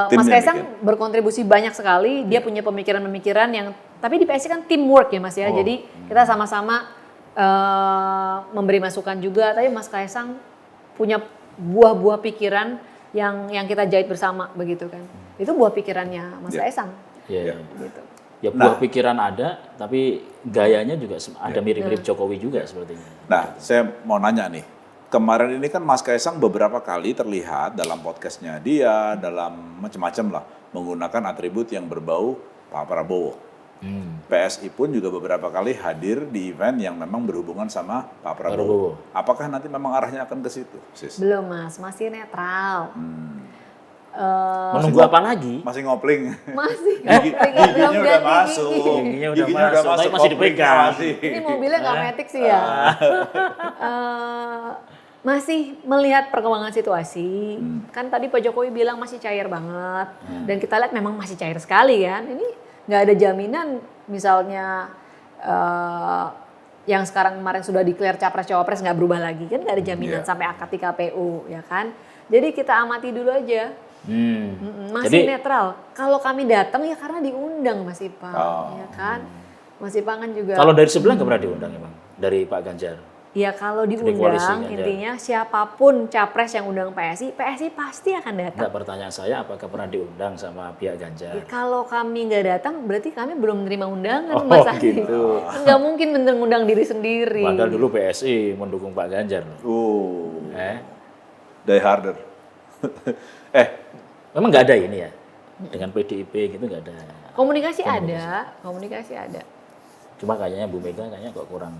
Mas Kaisang berkontribusi banyak sekali, dia punya pemikiran-pemikiran yang, tapi di PSI kan teamwork ya Mas ya, jadi kita sama-sama memberi masukan juga, tapi Mas Kaisang punya buah-buah pikiran yang kita jahit bersama begitu kan, itu buah pikirannya Mas Kaisang.
Iya. Gitu. Ya buah pikiran ada, tapi gayanya juga ada mirip-mirip Jokowi juga sepertinya.
Nah saya mau nanya nih, kemarin ini kan Mas Kaisang beberapa kali terlihat dalam podcastnya dia, dalam macam-macam lah, menggunakan atribut yang berbau Pak Prabowo. PSI pun juga beberapa kali hadir di event yang memang berhubungan sama Pak Prabowo. Apakah nanti memang arahnya akan ke situ, Sis?
Belum Mas, masih netral.
Menunggu apa lagi?
Masih ngopling.
Masih
giginya udah masuk.
Giginya udah masuk, tapi masih dipegang.
Ini mobilnya nggak metik sih ya. Masih melihat perkembangan situasi. Kan tadi Pak Jokowi bilang masih cair banget. Dan kita lihat memang masih cair sekali kan. Ini nggak ada jaminan misalnya yang sekarang kemarin sudah declare capres-cawapres nggak berubah lagi kan, nggak ada jaminan sampai akad di KPU ya kan. Jadi kita amati dulu aja Masih
Jadi-
netral. Kalau kami datang ya karena diundang Mas Ipang, ya kan? Mas Ipang kan juga.
Kalau dari sebelah nggak pernah diundang emang dari Pak Ganjar.
Ya kalau
koalisi
diundang
Ganjar.
intinya siapapun capres yang undang PSI, PSI pasti akan datang.
Enggak, pertanyaan saya apakah pernah diundang sama pihak Ganjar?
Ya, kalau kami nggak datang berarti kami belum menerima undangan
Oh,
Mas Andi.
gitu.
Nggak mungkin mengundang diri sendiri.
Padahal dulu PSI mendukung Pak Ganjar loh.
Die harder.
Memang nggak ada ini ya dengan PDIP gitu nggak ada.
Komunikasi ada.
Cuma kayaknya Bu Mega kayaknya kok kurang.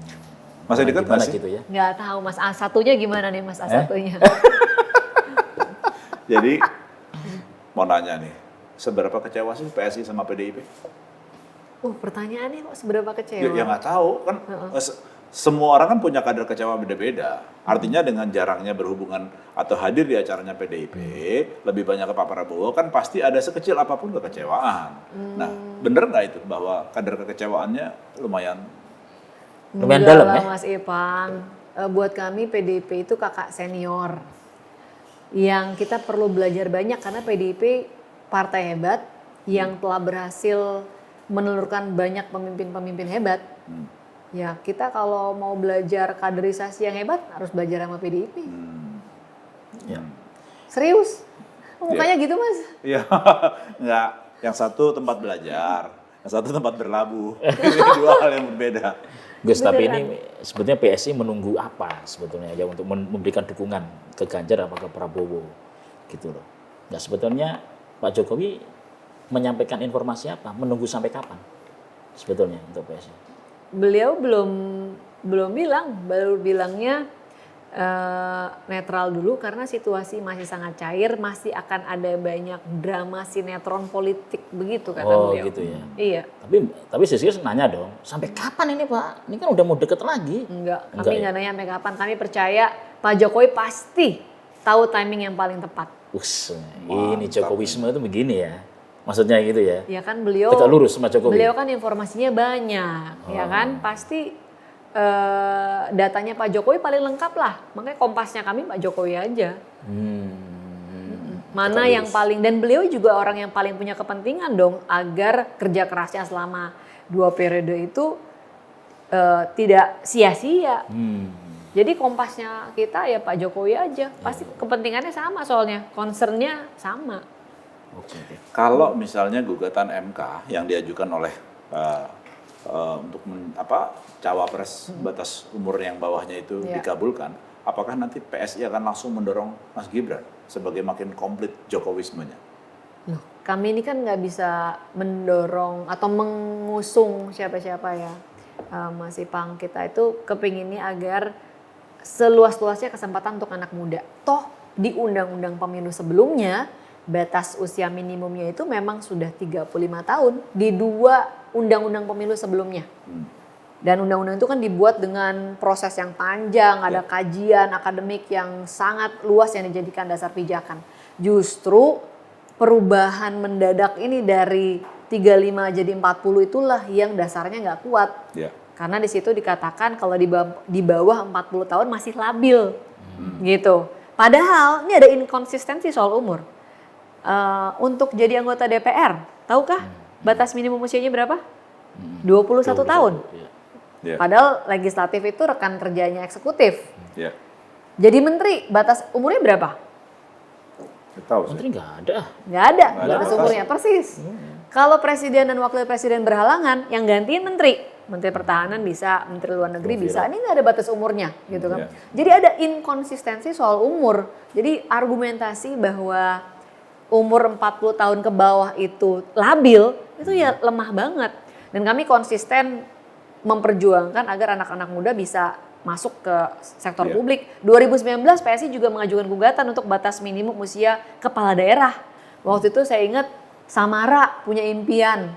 Masih dekat
gimana
nggak sih?
gitu ya?
Nggak tahu Mas A1-nya gimana nih Mas A1-nya.
Jadi mau nanya nih, seberapa kecewa sih PSI sama PDIP?
Pertanyaannya kok seberapa kecewa?
Ya nggak tahu kan. Semua orang kan punya kadar kecewa beda-beda. Artinya dengan jarangnya berhubungan atau hadir di acaranya PDIP, lebih banyak ke Pak Prabowo, kan pasti ada sekecil apapun kekecewaan. Nah, bener nggak itu bahwa kadar kekecewaannya lumayan?
Lumayan
Enggak
dalam
lah,
ya?
Mas Ipang. Buat kami PDIP itu kakak senior. Yang kita perlu belajar banyak karena PDIP partai hebat yang telah berhasil menelurkan banyak pemimpin-pemimpin hebat. Ya kita kalau mau belajar kaderisasi yang hebat harus belajar sama PDIP.
Ya.
Serius? Mukanya gitu Mas?
Iya, nggak. Yang satu tempat belajar, yang satu tempat berlabuh. Ini dua hal yang berbeda.
Gus, tapi ini sebetulnya PSI menunggu apa sebetulnya ya untuk memberikan dukungan ke Ganjar apa ke Prabowo gitu loh. Nah sebetulnya Pak Jokowi menyampaikan informasi apa? Menunggu sampai kapan sebetulnya untuk PSI?
Beliau belum bilang, baru bilangnya netral dulu karena situasi masih sangat cair, masih akan ada banyak drama sinetron politik begitu kata beliau.
Gitu ya.
Iya.
Tapi Sisis nanya dong, sampai kapan ini Pak? Ini kan udah mau deket lagi.
Enggak,
Enggak
kami
ya?
nggak nanya sampai kapan. Kami percaya Pak Jokowi pasti tahu timing yang paling tepat.
Ini Jokowisme itu begini ya. Maksudnya gitu ya.
Ya kan beliau
Tegak lurus sama Jokowi.
Beliau kan informasinya banyak, ya kan? Pasti datanya Pak Jokowi paling lengkap lah. Makanya kompasnya kami Pak Jokowi aja. Mana yang paling, dan beliau juga orang yang paling punya kepentingan dong agar kerja kerasnya selama 2 periode itu tidak sia-sia. Jadi kompasnya kita ya Pak Jokowi aja. Pasti kepentingannya sama soalnya, concernnya sama.
Oke.
Kalau misalnya gugatan MK yang diajukan oleh untuk cawapres batas umur yang bawahnya itu dikabulkan, apakah nanti PSI akan langsung mendorong Mas Gibran sebagai makin komplit Jokowismenya?
Loh, kami ini kan nggak bisa mendorong atau mengusung siapa-siapa ya. Mas Ipang, kita itu kepinginnya agar seluas-luasnya kesempatan untuk anak muda. Toh di undang-undang pemilu sebelumnya batas usia minimumnya itu memang sudah 35 tahun di 2 undang-undang pemilu sebelumnya. Dan undang-undang itu kan dibuat dengan proses yang panjang, ada kajian akademik yang sangat luas yang dijadikan dasar pijakan. Justru perubahan mendadak ini dari 35 jadi 40 itulah yang dasarnya nggak kuat. Karena di situ dikatakan kalau di bawah 40 tahun masih labil. Gitu. Padahal ini ada inkonsistensi soal umur. Untuk jadi anggota DPR, tahukah batas minimum usianya berapa? 21 tahun. Padahal legislatif itu rekan kerjanya eksekutif. Jadi menteri batas umurnya berapa?
Menteri nggak ada.
Nggak ada batas umurnya, persis. Kalau presiden dan wakil presiden berhalangan, yang gantiin menteri. Menteri Pertahanan bisa, Menteri Luar Negeri bisa. Ini nggak ada batas umurnya, gitu kan? Jadi ada inkonsistensi soal umur. Jadi argumentasi bahwa umur 40 tahun ke bawah itu labil, itu ya lemah banget. Dan kami konsisten memperjuangkan agar anak-anak muda bisa masuk ke sektor publik. 2019 PSI juga mengajukan gugatan untuk batas minimum usia kepala daerah. Waktu itu saya ingat Samara punya impian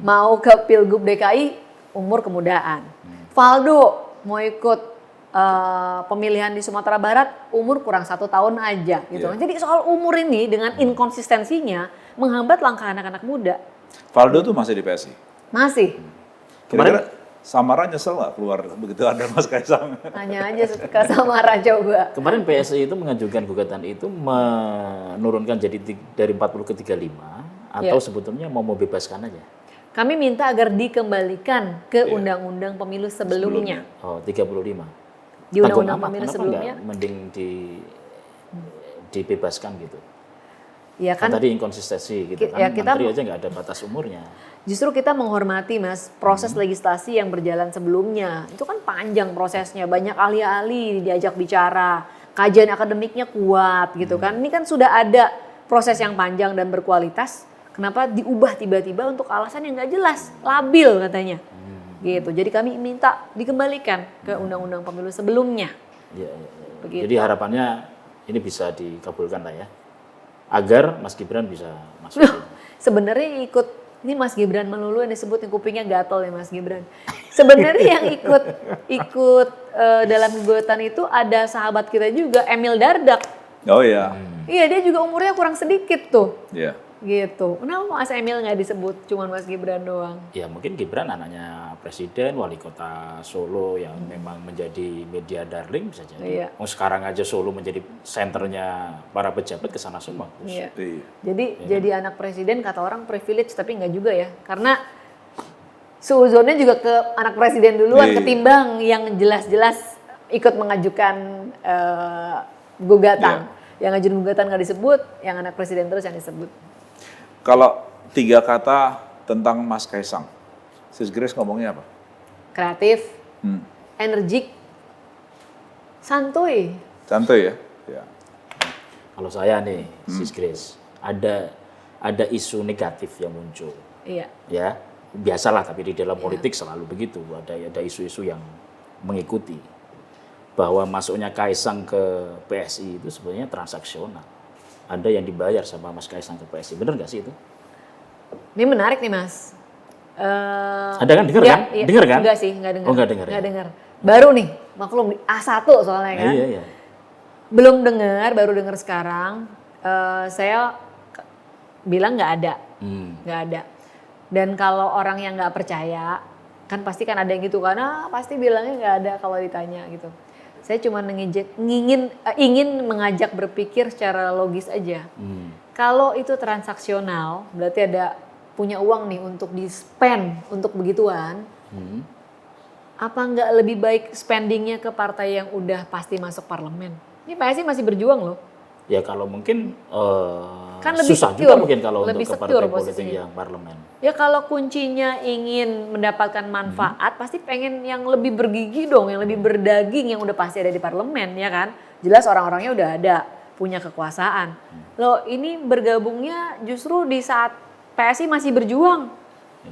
mau ke Pilgub DKI umur kemudaan. Valdo mau ikut pemilihan di Sumatera Barat umur kurang 1 tahun aja gitu. Jadi soal umur ini dengan inkonsistensinya menghambat langkah anak-anak muda.
Valdo tuh masih di PSI?
Masih.
Kira-kira Samara nyesel nggak keluar begitu ada Mas Kaisang?
Tanya aja ke Samara coba.
Kemarin PSI itu mengajukan gugatan itu menurunkan jadi dari 40 ke 35 atau sebetulnya mau membebaskan aja.
Kami minta agar dikembalikan ke Undang-Undang Pemilu sebelumnya.
Oh, 35.
Di Undang-Undang Pemilu sebelumnya.
Kenapa mending dibebaskan gitu?
Ya kan,
Tadi inkonsistensi gitu kan,
ya, kita
menteri aja nggak ada batas umurnya.
justru kita menghormati Mas proses legislasi yang berjalan sebelumnya. Itu kan panjang prosesnya, banyak ahli-ahli diajak bicara, kajian akademiknya kuat gitu kan. Ini kan sudah ada proses yang panjang dan berkualitas. Kenapa diubah tiba-tiba untuk alasan yang nggak jelas, labil katanya. Gitu. Jadi kami minta dikembalikan ke Undang-Undang Pemilu sebelumnya.
Ya.
Begitu.
Jadi harapannya ini bisa dikabulkan lah ya, agar Mas Gibran bisa masuk.
Sebenarnya ini Mas Gibran melulu yang disebut yang kupingnya gatel ya Mas Gibran. Sebenarnya yang ikut dalam gugatan itu ada sahabat kita juga, Emil Dardak.
Oh iya.
Iya, dia juga umurnya kurang sedikit tuh.
Iya.
Gitu. Kenapa Mas Emil nggak disebut, cuman Mas Gibran doang?
Ya mungkin Gibran anaknya presiden, wali kota Solo yang memang menjadi media darling bisa jadi.
Iya.
Oh, sekarang aja Solo menjadi senternya para pejabat ke sana semua.
Iya.
Iya.
Jadi anak presiden kata orang privilege tapi nggak juga ya. Karena suuzonnya juga ke anak presiden duluan ketimbang yang jelas-jelas ikut mengajukan gugatan. Yang ngajuin gugatan nggak disebut, yang anak presiden terus yang disebut.
Kalau 3 kata tentang Mas Kaisang, Sis Grace ngomongnya apa?
Kreatif, energik, santuy.
Santuy ya? Ya.
Kalau saya nih, Sis Grace, ada isu negatif yang muncul.
Iya.
Ya, biasalah tapi di dalam politik selalu begitu. Ada isu-isu yang mengikuti bahwa masuknya Kaisang ke PSI itu sebenarnya transaksional. Ada yang dibayar sama Mas Kaisang ke PSI, bener nggak sih itu?
Ini menarik nih Mas.
Ada kan, dengar kan?
Iya.
Dengar kan?
Enggak sih, enggak dengar.
Oh, enggak dengar.
Enggak dengar. Baru nih, maklum A1 soalnya kan.
Iya.
Belum dengar, baru dengar sekarang. Saya bilang nggak ada, nggak ada. Dan kalau orang yang nggak percaya, kan pasti kan ada yang gitu kan, pasti bilangnya nggak ada kalau ditanya gitu. Saya cuma ingin mengajak berpikir secara logis aja. Kalau itu transaksional, berarti ada punya uang nih untuk di-spend untuk begituan. Apa nggak lebih baik spendingnya ke partai yang udah pasti masuk parlemen? Ini PSI masih berjuang loh.
Ya kalau mungkin
Kan lebih
susah
secure,
juga mungkin kalau
lebih
untuk ke
secure
partai politik
posisinya.
yang parlemen.
Ya kalau kuncinya ingin mendapatkan manfaat, pasti pengen yang lebih bergigi dong, yang lebih berdaging, yang udah pasti ada di parlemen, ya kan? Jelas orang-orangnya udah ada, punya kekuasaan. Loh ini bergabungnya justru di saat PSI masih berjuang,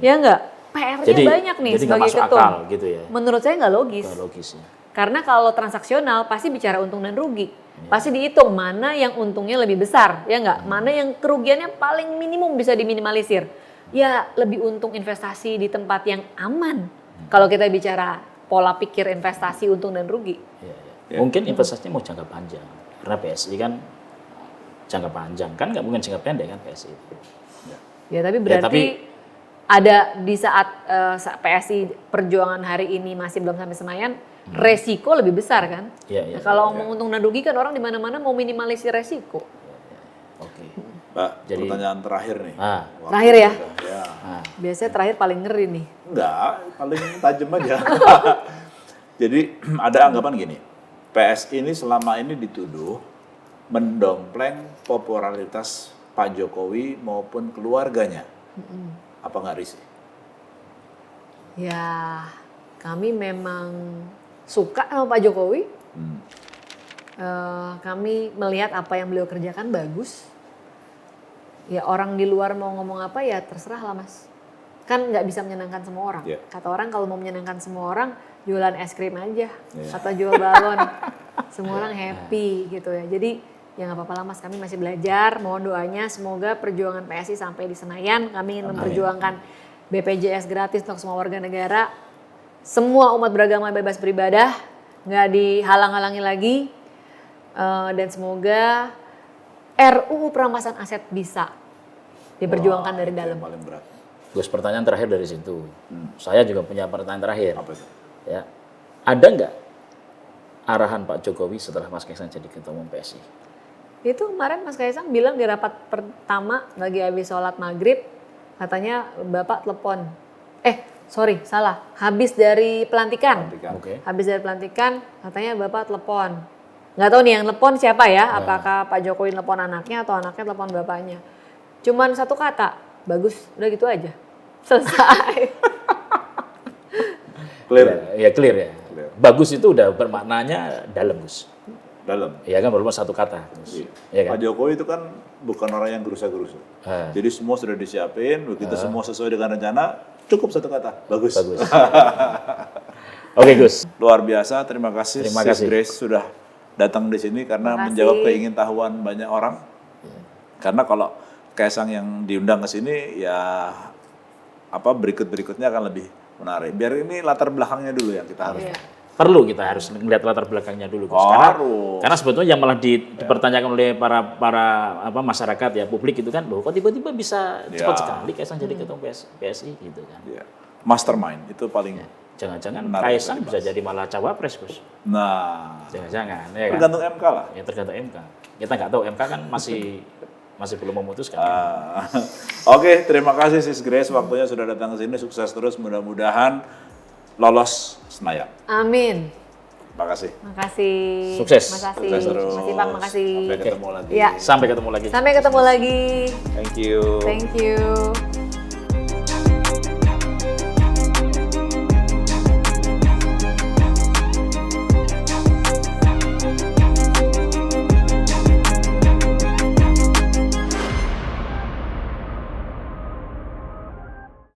ya enggak? PR-nya banyak nih
jadi nggak
sebagai
masuk
ketum.
akal gitu ya.
Menurut saya nggak logis.
Nggak logis ya.
Karena kalau transaksional pasti bicara untung dan rugi. Pasti dihitung mana yang untungnya lebih besar, ya enggak? Mana yang kerugiannya paling minimum bisa diminimalisir. Ya lebih untung investasi di tempat yang aman. Kalau kita bicara pola pikir investasi untung dan rugi.
Ya. Mungkin investasinya mau jangka panjang. Karena PSI kan jangka panjang. Kan nggak mungkin jangka pendek kan PSI.
Ya tapi berarti ada di saat PSI perjuangan hari ini masih belum sampai Senayan, resiko lebih besar kan?
Iya.
Nah, kalau ngomong untung dan rugi kan orang di mana-mana mau minimalisir resiko.
Oke.
Mbak,
Jadi-
pertanyaan terakhir nih. Waktu
Terakhir ya?
udah, ya.
Biasanya terakhir paling ngeri nih.
Enggak, paling tajam aja. Jadi ada anggapan gini, PSI ini selama ini dituduh mendompleng popularitas Pak Jokowi maupun keluarganya. Apa nggak risih?
Ya kami memang suka sama Pak Jokowi. Kami melihat apa yang beliau kerjakan bagus. Ya orang di luar mau ngomong apa ya terserah lah Mas. Kan nggak bisa menyenangkan semua orang.
Yeah.
Kata orang kalau mau menyenangkan semua orang jualan es krim aja atau jual balon. Semua orang happy gitu ya. Jadi ya nggak apa-apa lah Mas, kami masih belajar. Mohon doanya semoga perjuangan PSI sampai di Senayan. Kami ingin memperjuangkan BPJS gratis untuk semua warga negara. Semua umat beragama bebas beribadah, nggak dihalang-halangi lagi. Dan semoga RUU perampasan aset bisa diperjuangkan dari
Itu
dalam.
yang paling berat.
Gus, pertanyaan terakhir dari situ. Saya juga punya pertanyaan terakhir.
Apa itu?
Ya, ada nggak arahan Pak Jokowi setelah Mas Kaisang jadi ketua umum PSI?
Itu kemarin Mas Kaisang bilang di rapat pertama lagi habis sholat maghrib, katanya Bapak telepon. Salah. Habis dari pelantikan.
Oke.
Habis dari pelantikan, katanya Bapak telepon. Nggak tahu nih yang telepon siapa ya, apakah Pak Jokowi telepon anaknya atau anaknya telepon bapaknya. Cuman satu kata, bagus, udah gitu aja. Selesai.
Clear.
Ya clear ya.
Clear.
Bagus itu udah bermaknanya dalam, Gus.
Dalam.
Ya kan, walaupun satu kata. Gus.
Iya.
Ya kan?
Pak Jokowi itu kan bukan orang yang gerusa-gerusu. Jadi semua sudah disiapin, begitu semua sesuai dengan rencana, cukup satu kata, bagus.
Bagus. Oke, Gus.
Luar biasa, terima kasih
Terima
Sis
kasih.
Grace sudah datang di sini karena
Terima kasih.
menjawab keingintahuan banyak orang. Karena kalau Kaisang yang diundang ke sini ya berikut-berikutnya akan lebih menarik. Biar ini latar belakangnya dulu yang kita harus.
Iya.
Perlu kita harus melihat latar belakangnya dulu, Gus.
Harus.
Karena sebetulnya yang malah dipertanyakan oleh para masyarakat ya, publik itu kan, loh kok tiba-tiba bisa cepat sekali Kaisang jadi ketua PSI gitu kan.
Ya. Mastermind itu paling.
Jangan-jangan
Menarik
Kaisang bisa jadi malah cawapres, Gus.
Nah,
Jangan-jangan, ya kan?
tergantung MK lah.
Ya tergantung MK. Kita nggak tahu, MK kan masih belum memutuskan.
Oke, terima kasih Sis Grace, waktunya sudah datang ke sini. Sukses terus, mudah-mudahan lolos Senayan.
Amin.
Makasih.
Makasih.
Sukses.
Makasih.
Sukses terus.
Makasih Bang, makasih.
Sampai ketemu lagi.
Iya.
Sampai ketemu lagi.
Sampai ketemu lagi.
Thank you.
Thank you.